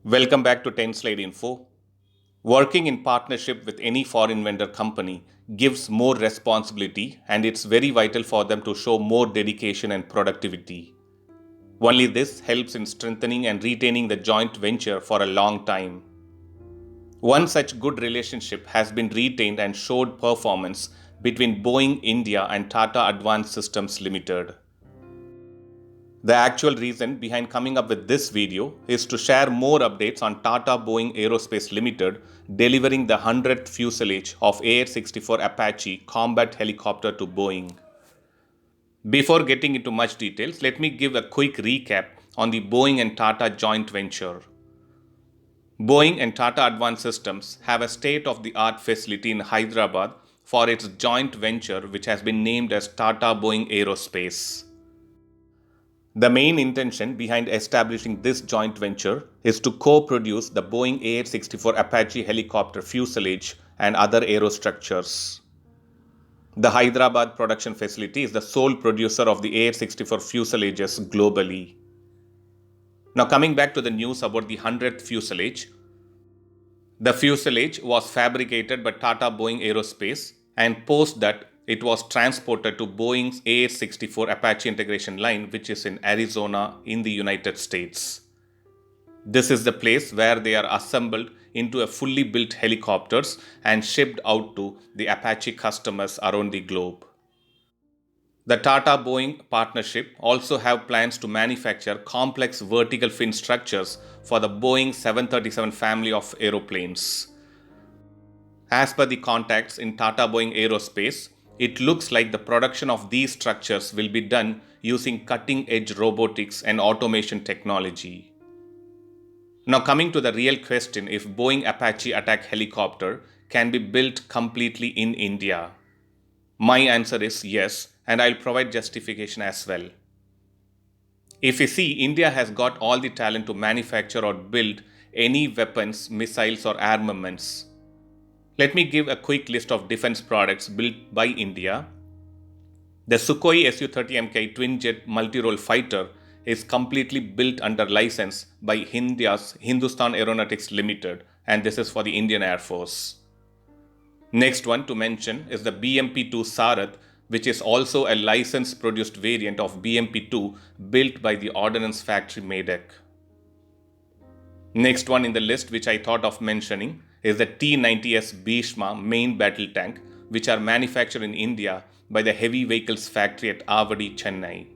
Welcome back to 10 Slide Info. Working in partnership with any foreign vendor company gives more responsibility, and it's very vital for them to show more dedication and productivity. Only this helps in strengthening and retaining the joint venture for a long time. One such good relationship has been retained and showed performance between Boeing India and Tata Advanced Systems Limited. The actual reason behind coming up with this video is to share more updates on Tata Boeing Aerospace Limited delivering the 100th fuselage of AH-64 Apache combat helicopter to Boeing. Before getting into much details, let me give a quick recap on the Boeing and Tata joint venture. Boeing and Tata Advanced Systems have a state-of-the-art facility in Hyderabad for its joint venture, which has been named as Tata Boeing Aerospace. The main intention behind establishing this joint venture is to co-produce the Boeing AH-64 Apache helicopter fuselage and other aerostructures. The Hyderabad production facility is the sole producer of the AH-64 fuselages globally. Now coming back to the news about the 100th fuselage. The fuselage was fabricated by Tata Boeing Aerospace, and post that it was transported to Boeing's AH-64 Apache integration line, which is in Arizona in the United States. This is the place where they are assembled into a fully built helicopters and shipped out to the Apache customers around the globe. The Tata Boeing partnership also have plans to manufacture complex vertical fin structures for the Boeing 737 family of aeroplanes. As per the contacts in Tata Boeing Aerospace, it looks like the production of these structures will be done using cutting-edge robotics and automation technology. Now coming to the real question, if Boeing Apache attack helicopter can be built completely in India. My answer is yes, and I'll provide justification as well. If you see, India has got all the talent to manufacture or build any weapons, missiles or armaments. Let me give a quick list of defense products built by India. The Sukhoi Su-30MK twin-jet multi-role fighter is completely built under license by India's Hindustan Aeronautics Limited, and this is for the Indian Air Force. Next one to mention is the BMP-2 Sarath, which is also a license-produced variant of BMP-2 built by the Ordnance Factory Medak. Next one in the list which I thought of mentioning is the T-90S Bhishma main battle tank, which are manufactured in India by the Heavy Vehicles Factory at Avadi, Chennai.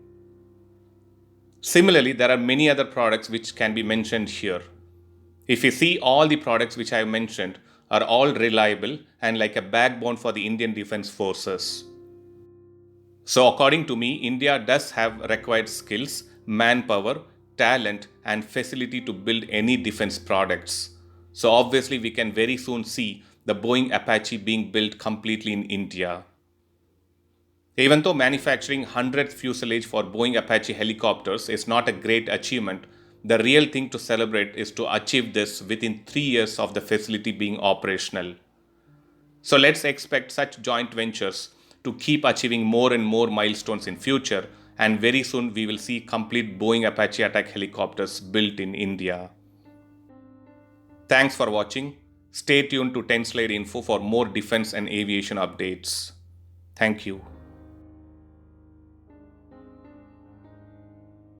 Similarly, there are many other products which can be mentioned here. If you see, all the products which I have mentioned are all reliable and like a backbone for the Indian Defence Forces. So according to me, India does have required skills, manpower, talent and facility to build any defense products. So obviously we can very soon see the Boeing Apache being built completely in India. Even though manufacturing 100th fuselage for Boeing Apache helicopters is not a great achievement, the real thing to celebrate is to achieve this within 3 years of the facility being operational. So let's expect such joint ventures to keep achieving more and more milestones in future, and very soon we will see complete Boeing Apache attack helicopters built in India. Thanks for watching. Stay tuned to 10 Slide Info for more defense and aviation updates. Thank you.